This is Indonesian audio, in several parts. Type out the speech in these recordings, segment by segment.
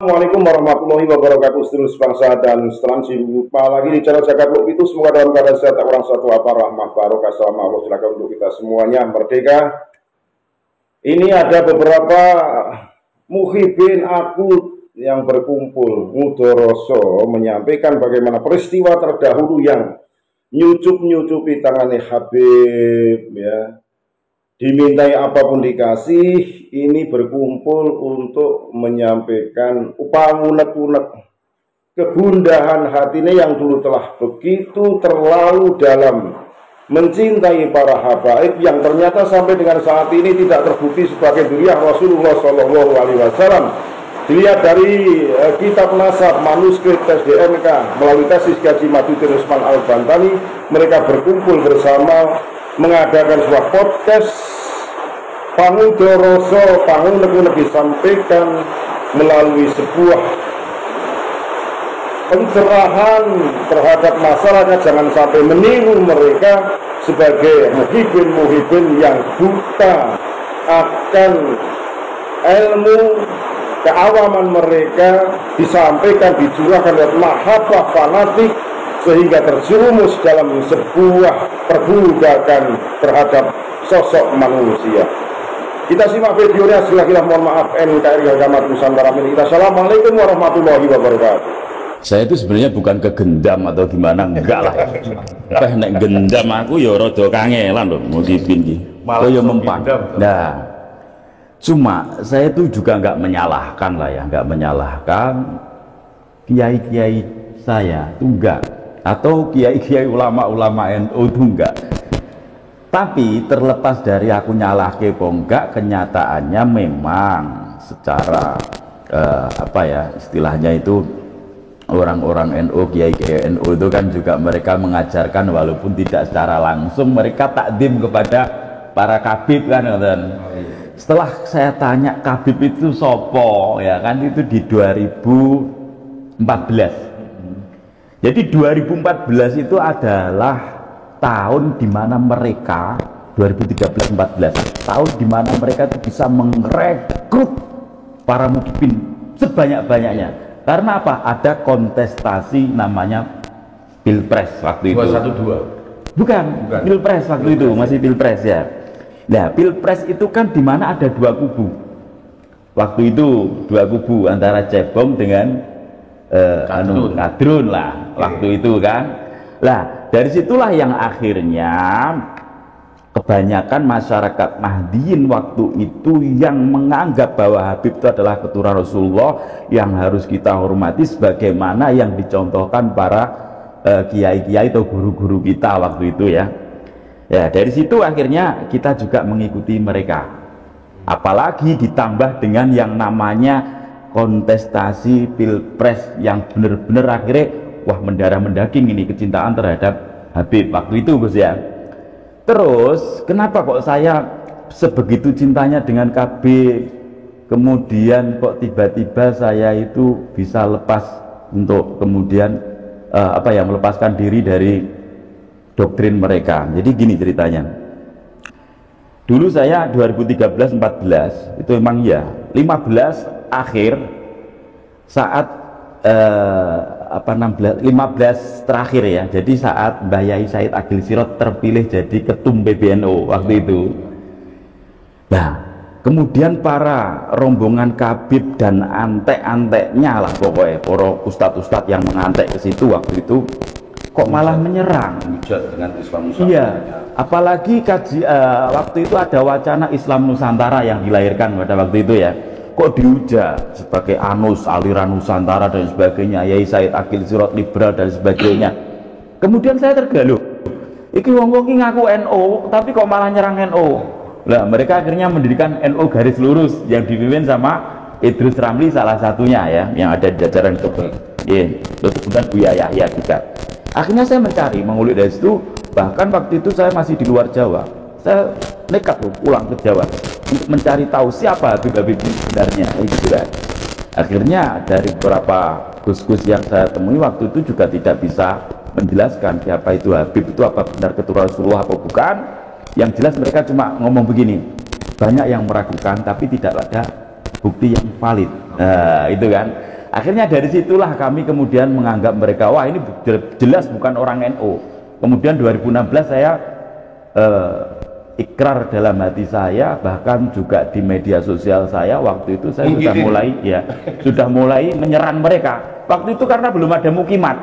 Assalamualaikum warahmatullahi wabarakatuh. Seluruh bangsa dan selanjutnya jumpa lagi di channel Jagat Luk itu. Semoga dalam keadaan sehat, orang satu apa rahmah barokah selama Allah silakan untuk kita semuanya merdeka. Ini ada beberapa muhibin akut yang berkumpul mudoroso menyampaikan bagaimana peristiwa terdahulu yang nyucup-nyucupi tangannya Habib ya, dimintai apapun dikasih. Ini berkumpul untuk menyampaikan unek-unek kegundahan hatinya yang dulu telah begitu terlalu dalam mencintai para habaib yang ternyata sampai dengan saat ini tidak terbukti sebagai dzurriyyah Rasulullah Shallallahu Alaihi Wasallam. Dilihat dari kitab nasab, manuskrip tes DNK melalui tesis Kaji Maduddin Usman Al-Bantani, mereka berkumpul bersama mengadakan sebuah podcast Pangudoroso, Pangunek disampaikan melalui sebuah pencerahan terhadap masyarakat. Jangan sampai meniru mereka sebagai muhibin-muhibin yang buta akan ilmu. Keawaman mereka disampaikan, dicurahkan oleh mahabbah fanatik sehingga terjerumus dalam sebuah perbudakan terhadap sosok manusia. Kita simak videonya, silakan. Mohon maaf, NKRI Harga Nusantara milik kita. Assalamualaikum warahmatullahi wabarakatuh. Saya itu sebenarnya bukan kegendam atau gimana, enggak lah. Nek gendam aku ya rada kangelan lho musibin iki. Malah ya mempan. Nah, cuma saya itu juga nggak menyalahkan lah ya, nggak menyalahkan kiai-kiai saya itu enggak, atau kiai-kiai ulama-ulama NU itu enggak. Tapi terlepas dari aku nyalahke apa enggak, kenyataannya memang secara apa ya istilahnya itu, orang-orang NU, kiai-kiai NU itu kan juga mereka mengajarkan walaupun tidak secara langsung, mereka takdim kepada para kabib kan. Setelah saya tanya kabib itu sopo ya kan, itu di 2014. Jadi 2014 itu adalah tahun dimana mereka 2013-14 tahun dimana mereka itu bisa merekrut para muhibin sebanyak-banyaknya. Karena apa? Ada kontestasi namanya Pilpres waktu itu. 212. Bukan. Pilpres waktu itu, masih Pilpres ya. Nah, Pilpres itu kan dimana ada dua kubu. Waktu itu dua kubu antara Cebong dengan Kadrun lah waktu itu kan. Lah, dari situlah yang akhirnya kebanyakan masyarakat Nahdiyin waktu itu yang menganggap bahwa Habib itu adalah keturunan Rasulullah yang harus kita hormati sebagaimana yang dicontohkan para kiai-kiai atau guru-guru kita waktu itu ya. Ya, dari situ akhirnya kita juga mengikuti mereka. Apalagi ditambah dengan yang namanya kontestasi Pilpres yang benar-benar akhirnya wah mendarah mendaging ini kecintaan terhadap Habib waktu itu Gus ya. Terus kenapa kok saya sebegitu cintanya dengan KB, kemudian kok tiba-tiba saya itu bisa lepas untuk kemudian melepaskan diri dari doktrin mereka. Jadi gini ceritanya. Dulu saya 2013-14 itu memang ya 15 akhir saat 15 terakhir ya. Jadi saat Mbah Yai Said Agil Sirot terpilih jadi ketum PBNU waktu itu. Nah, kemudian para rombongan kabib dan antek-anteknya lah pokoknya, para ustadz-ustadz yang mengantek ke situ waktu itu kok malah menyerang. Dengan Islam Nusantara. Iya, apalagi waktu itu ada wacana Islam Nusantara yang dilahirkan pada waktu itu ya. Kok dihujat sebagai anus aliran Nusantara dan sebagainya, Yai Said Agil Sirot liberal dan sebagainya. Kemudian saya tergaluh, iki wong-wong iki ngaku NU tapi kok malah nyerang NU. Lah mereka akhirnya mendirikan NU garis lurus yang dipimpin sama Idrus Ramli salah satunya ya, yang ada di jajaran itu. Iya, terus kemudian Buya Yahya juga. Akhirnya saya mencari, mengulik dari situ. Bahkan waktu itu saya masih di luar Jawa, saya nekat loh pulang ke Jawa untuk mencari tahu siapa Habib-Habib ini sebenarnya gitu kan. Akhirnya dari beberapa gus-gus yang saya temui waktu itu juga tidak bisa menjelaskan siapa itu Habib itu, apa benar keturunan Rasulullah apa bukan. Yang jelas mereka cuma ngomong begini, banyak yang meragukan tapi tidak ada bukti yang valid. Nah, itu kan. Akhirnya dari situlah kami kemudian menganggap mereka, wah ini jelas bukan orang NU. Kemudian 2016 saya ikrar dalam hati saya, bahkan juga di media sosial saya waktu itu saya sudah mulai menyerang mereka. Waktu itu karena belum ada mukimat,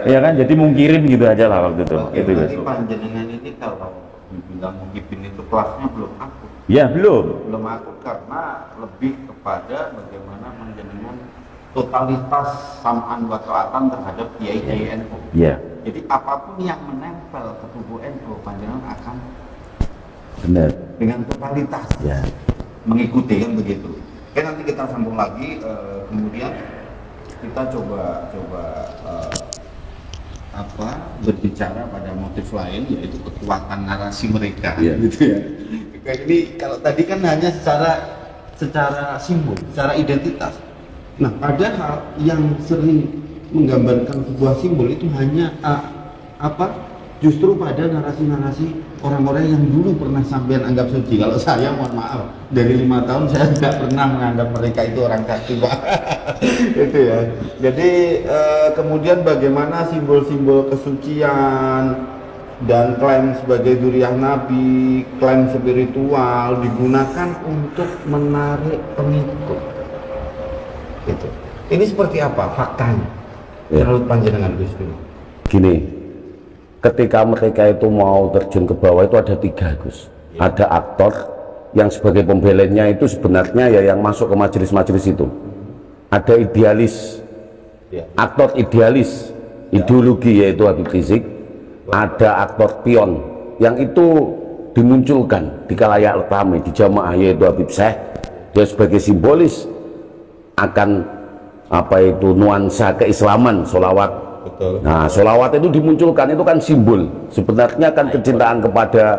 ya kan, jadi mungkirin gitu aja lah waktu itu. Oke, itu berarti panjenengan ini kalau dibilang mungkin itu kelasnya belum akut. Ya belum Akut karena lebih kepada bagaimana panjenengan totalitas sam'an wa ta'atan terhadap kiai NU. Ya. Jadi apapun yang menempel ke tubuh NU, panjenengan akan benar dengan totalitas mengikuti, kan begitu. Oke, nanti kita sambung lagi, kemudian kita coba berbicara pada motif lain, yaitu kekuatan narasi mereka, gitu ya. Kayak ini kalau tadi kan hanya secara simbol, secara identitas. Nah, padahal yang sering menggambarkan sebuah simbol itu hanya justru pada narasi-narasi orang-orang yang dulu pernah sampean anggap suci. Kalau saya, mohon maaf, dari 5 tahun saya tidak pernah menganggap mereka itu orang sakti, Pak. Itu ya. Jadi kemudian bagaimana simbol-simbol kesucian dan klaim sebagai dzurriyyah Nabi, klaim spiritual digunakan untuk menarik pengikut. Itu. Ini seperti apa faktanya? Menurut panjenengan Gus Dur. Gini, ketika mereka itu mau terjun ke bawah itu ada 3, Gus. Ada aktor yang sebagai pembelanya itu sebenarnya ya yang masuk ke majelis-majelis itu. Ada idealis, aktor idealis, ideologi yaitu Habib Rizik. Ada aktor pion yang itu dimunculkan di khalayak ramai di jamaah yaitu Habib Syekh. Dia sebagai simbolis akan nuansa keislaman, sholawat. Betul. Nah, sholawat itu dimunculkan, itu kan simbol sebenarnya kan kecintaan kepada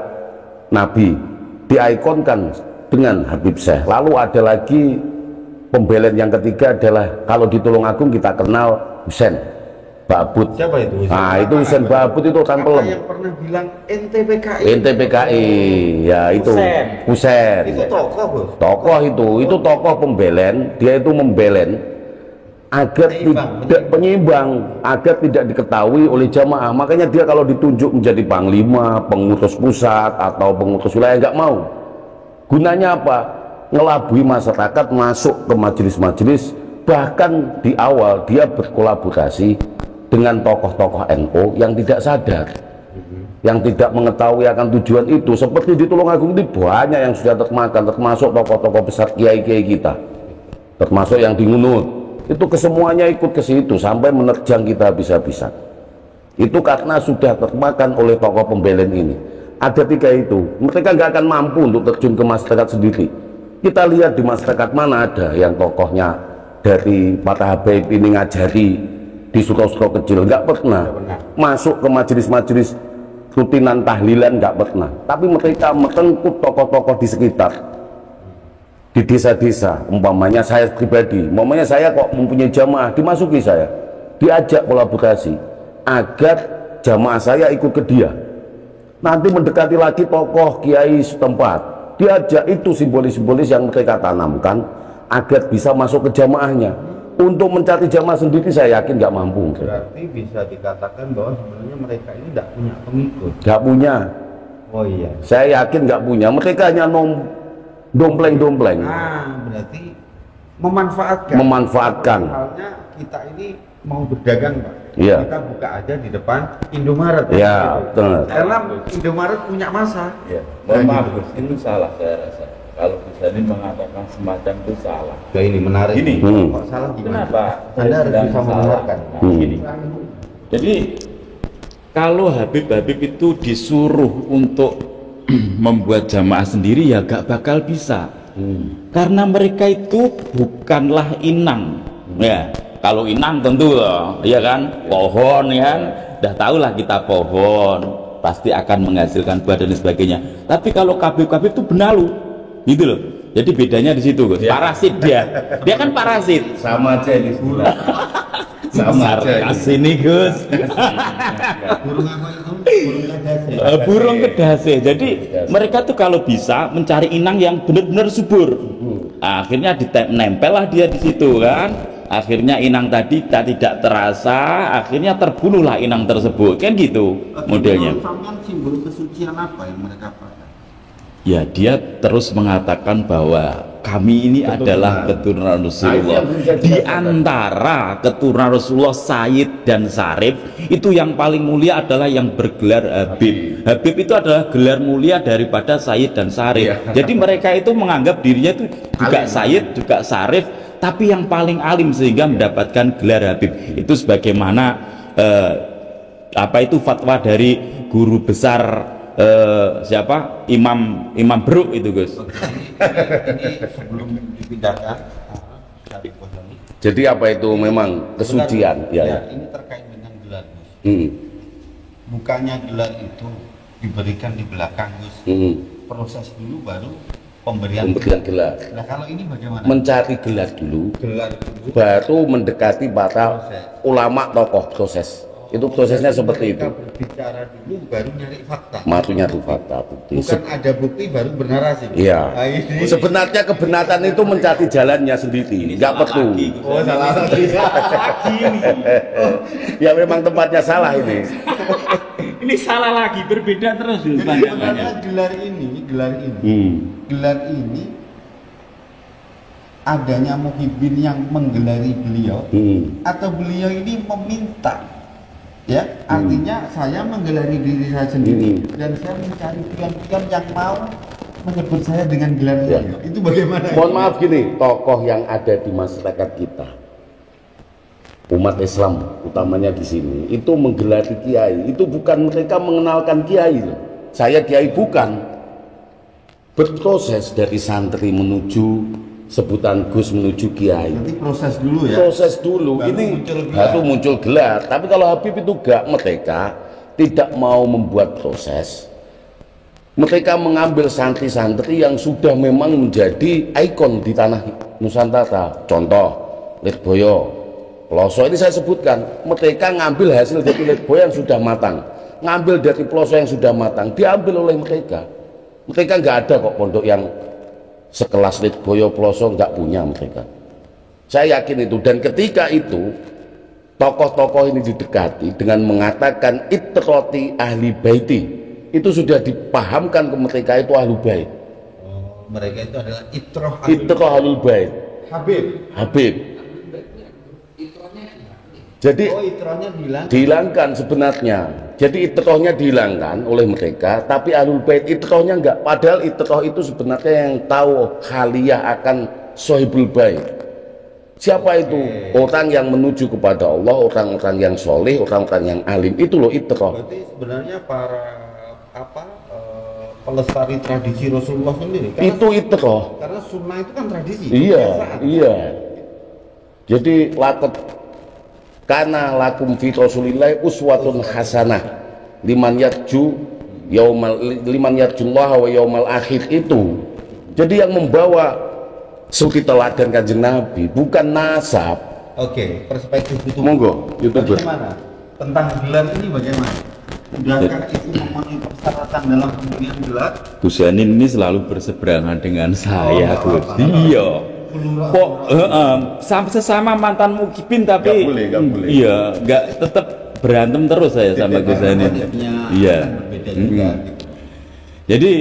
Nabi, diikonkan dengan Habib Syekh. Lalu ada lagi pembelanya yang ketiga adalah kalau di Tulungagung kita kenal Husain Ba'bud. Siapa itu? Nah, itu Husain Ba'bud itu orang Pelem. Yang pernah bilang NTPKI. NTPKI, ya itu Husain. Itu tokoh, Bos. Tokoh itu tokoh pembelen, dia itu membelen agar tidak penyeimbang, agar tidak diketahui oleh jamaah. Makanya dia kalau ditunjuk menjadi panglima, pengurus pusat atau pengurus wilayah nggak mau. Gunanya apa? Ngelabui masyarakat masuk ke majelis-majelis. Bahkan di awal dia berkolaborasi dengan tokoh-tokoh NU yang tidak sadar, yang tidak mengetahui akan tujuan itu. Seperti di Tulungagung ini banyak yang sudah termakan, termasuk tokoh-tokoh besar kiai-kiai kita, termasuk yang di Ngunut. Itu kesemuanya ikut ke situ sampai menerjang kita habis-habisan. Itu karena sudah termakan oleh tokoh pembelin ini. Ada 3 itu, mereka nggak akan mampu untuk terjun ke masyarakat sendiri. Kita lihat di masyarakat mana ada yang tokohnya dari Pak Habib ini ngajari di surau-surau kecil, nggak pernah masuk ke majelis-majelis rutinan tahlilan, nggak pernah. Tapi mereka merengkuh tokoh-tokoh di sekitar, di desa-desa. Umpamanya saya pribadi, umpamanya saya kok mempunyai jamaah, dimasuki saya, diajak kolaborasi agar jamaah saya ikut ke dia. Nanti mendekati lagi tokoh kiai setempat, diajak, itu simbolis-simbolis yang mereka tanamkan agar bisa masuk ke jamaahnya. Untuk mencari jamaah sendiri saya yakin nggak mampu. Berarti bisa dikatakan bahwa sebenarnya mereka ini tidak punya pengikut. Nggak punya. Oh iya. Saya yakin nggak punya. Mereka hanya dompleng-dompleng. Berarti memanfaatkan. Memanfaatkan. Halnya kita ini mau berdagang, Pak. Iya. Kita buka aja di depan Indomaret. Iya, betul. Karena Indomaret punya masa. Ya, mohon maaf, Gus, itu salah saya rasa. Kalau Gus Hani mengatakan semacam itu salah. Ya, ini menarik. Gini, Kok salah gimana? Kenapa? Anda harus bisa membenarkan. Nah, gini. Jadi kalau Habib itu disuruh untuk membuat jamaah sendiri ya gak bakal bisa. Karena mereka itu bukanlah inang. Ya, kalau inang tentu ya kan, pohon ya kan. Dah tahulah kita pohon pasti akan menghasilkan buah dan sebagainya. Tapi kalau Habib itu benalu. Gitu loh. Jadi bedanya di situ, Gus. Parasit dia. Dia kan parasit. Sama aja ini sebulan. Sama aja. Kasih Gus. Burung apa itu? Burung kedase. Burung kedase. Jadi mereka tuh kalau bisa mencari inang yang benar-benar subur. Akhirnya ditempel lah dia di situ kan. akhirnya inang tadi tidak terasa, akhirnya terbunuhlah inang tersebut, kan gitu modelnya. Sampean simbol kesucian apa yang mereka pakai? Ya, dia terus mengatakan bahwa kami ini adalah keturunan Rasulullah. Di antara keturunan Rasulullah, Sayyid dan Sarif, itu yang paling mulia adalah yang bergelar Habib. Habib itu adalah gelar mulia daripada Sayyid dan Sarif. Jadi mereka itu menganggap dirinya itu juga Sayyid, juga Sarif, tapi yang paling alim sehingga mendapatkan gelar Habib. Itu sebagaimana apa itu fatwa dari guru besar siapa, Imam Bruk itu, Gus. Ini sebelum dipindahkan Jadi apa itu memang kesucian? Ya. Ini terkait dengan gelar, Gus. Bukannya gelar itu diberikan di belakang, Gus. Proses dulu baru pemberian gelar. Nah, kalau ini bagaimana? Mencari gelar dulu, baru mendekati para ulama tokoh proses. Itu prosesnya seperti itu. Berbicara dulu baru nyari fakta. Nyari fakta, bukti. Bukan ada bukti baru bernarasi. Iya. Sebenarnya kebenaran itu mencari jalannya sendiri, nggak perlu. Oh, salah lagi. Ya memang tempatnya salah ini. Ini salah lagi, berbeda terus pandangannya. Gelar ini adanya Muhyiddin yang menggelari beliau, atau beliau ini meminta, ya, artinya saya menggelari diri saya sendiri dan saya mencari pion-pion yang mau menyebut saya dengan gelar beliau. Itu bagaimana? Mohon maaf gini, tokoh yang ada di masyarakat kita, umat Islam utamanya di sini, itu menggelari kiai, itu bukan mereka mengenalkan kiai loh. Saya kiai bukan. Berproses dari santri menuju sebutan Gus menuju kiai. Nanti proses dulu ya. Proses dulu. Ini baru muncul gelar. Tapi kalau Habib itu gak, mereka tidak mau membuat proses. Mereka mengambil santri-santri yang sudah memang menjadi ikon di tanah Nusantara. Contoh, Lirboyo, Ploso, ini saya sebutkan. Mereka ngambil hasil dari Lirboyo yang sudah matang, ngambil dari Ploso yang sudah matang, diambil oleh mereka. Mereka nggak ada kok pondok yang sekelas Lirboyo, Ploso, nggak punya mereka. Saya yakin itu. Dan ketika itu tokoh-tokoh ini didekati dengan mengatakan itroti ahli baiti, itu sudah dipahamkan ke mereka itu ahli bait. Mereka itu adalah itroh ahli bait. Habib. Jadi itrohnya dihilangkan sebenarnya. Jadi itrohnya dihilangkan oleh mereka, tapi ahlul bait itrohnya enggak. Padahal itroh itu sebenarnya yang tahu khaliyah akan sohibul bait. Siapa itu? Orang yang menuju kepada Allah, orang-orang yang soleh, orang-orang yang alim. Itu loh itroh. Berarti sebenarnya para pelestari tradisi Rasulullah sendiri. Itu itroh. Karena sunnah itu kan tradisi. Iya. Jadi lakot karena lakum fi Rasulillah uswatun hasanah liman yarjullah wa yaumal akhir itu. Jadi yang membawa suri teladan Kanjeng Nabi bukan nasab. Oke, perspektif itu. Monggo, YouTuber. Bagaimana? Tentang gelar ini bagaimana? Sudahkah itu memenuhi persyaratan dalam pemberian gelar? Gus Yanin ini selalu berseberangan dengan saya, Gus. Iya. Kok sesama mantan mukibin tapi gak boleh. Iya, nggak tetap berantem terus saya sama Gus Yanin. Iya. Jadi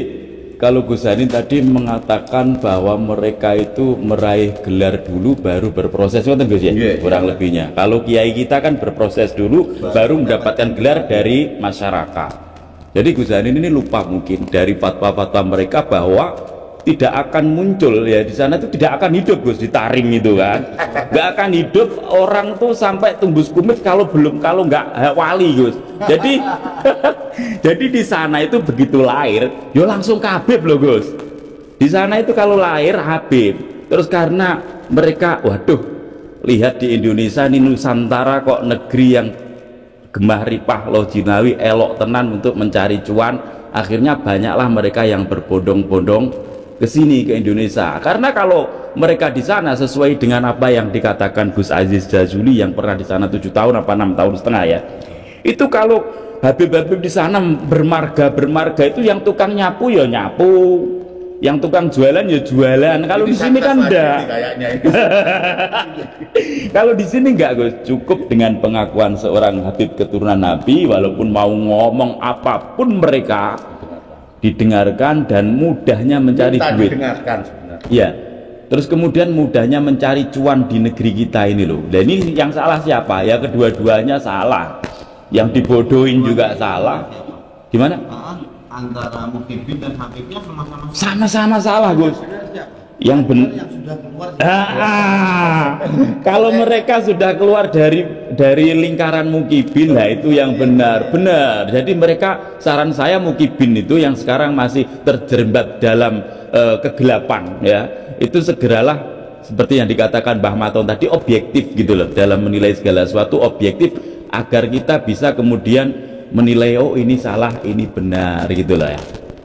kalau Gus Yanin tadi mengatakan bahwa mereka itu meraih gelar dulu baru berproses, Gus ya, kurang lebihnya. Kalau kiai kita kan berproses dulu baru mendapatkan gelar dari masyarakat. Jadi Gus Yanin ini lupa mungkin dari fatwa-fatwa mereka bahwa tidak akan muncul ya di sana, itu tidak akan hidup, Gus, di Tarim itu kan, nggak akan hidup orang tuh sampai tumbus kumis kalau nggak wali, Gus. Jadi jadi di sana itu begitu lahir yo langsung ke Habib loh, Gus. Di sana itu kalau lahir Habib, terus karena mereka waduh lihat di Indonesia ini Nusantara kok negeri yang gemah ripah loh jinawi elok tenan untuk mencari cuan, akhirnya banyaklah mereka yang berbondong-bondong ke sini ke Indonesia. Karena kalau mereka di sana sesuai dengan apa yang dikatakan Gus Aziz Jazuli yang pernah di sana 7 tahun apa 6 tahun setengah ya, itu kalau Habib-habib di sana bermarga itu yang tukang nyapu ya nyapu, yang tukang jualan ya jualan. Kalau di sini kan enggak. Kalau di sini enggak, Gus. Cukup dengan pengakuan seorang Habib keturunan Nabi, walaupun mau ngomong apapun mereka didengarkan dan mudahnya mencari duit. Iya. Terus kemudian mudahnya mencari cuan di negeri kita ini loh. Dan ini yang salah siapa? Ya kedua-duanya salah. Yang dibodohin juga salah. Gimana? Antara Muhyiddin dan Habibnya sama-sama salah, Gus. Yang yang sudah keluar. Kalau mereka sudah keluar dari lingkaran Mukibin, lah itu yang benar. Jadi mereka, saran saya, Mukibin itu yang sekarang masih terjerembab dalam kegelapan, ya, itu segeralah seperti yang dikatakan Mbah Maton tadi, objektif gitu loh, dalam menilai segala sesuatu objektif, agar kita bisa kemudian menilai, oh ini salah, ini benar gitu loh ya.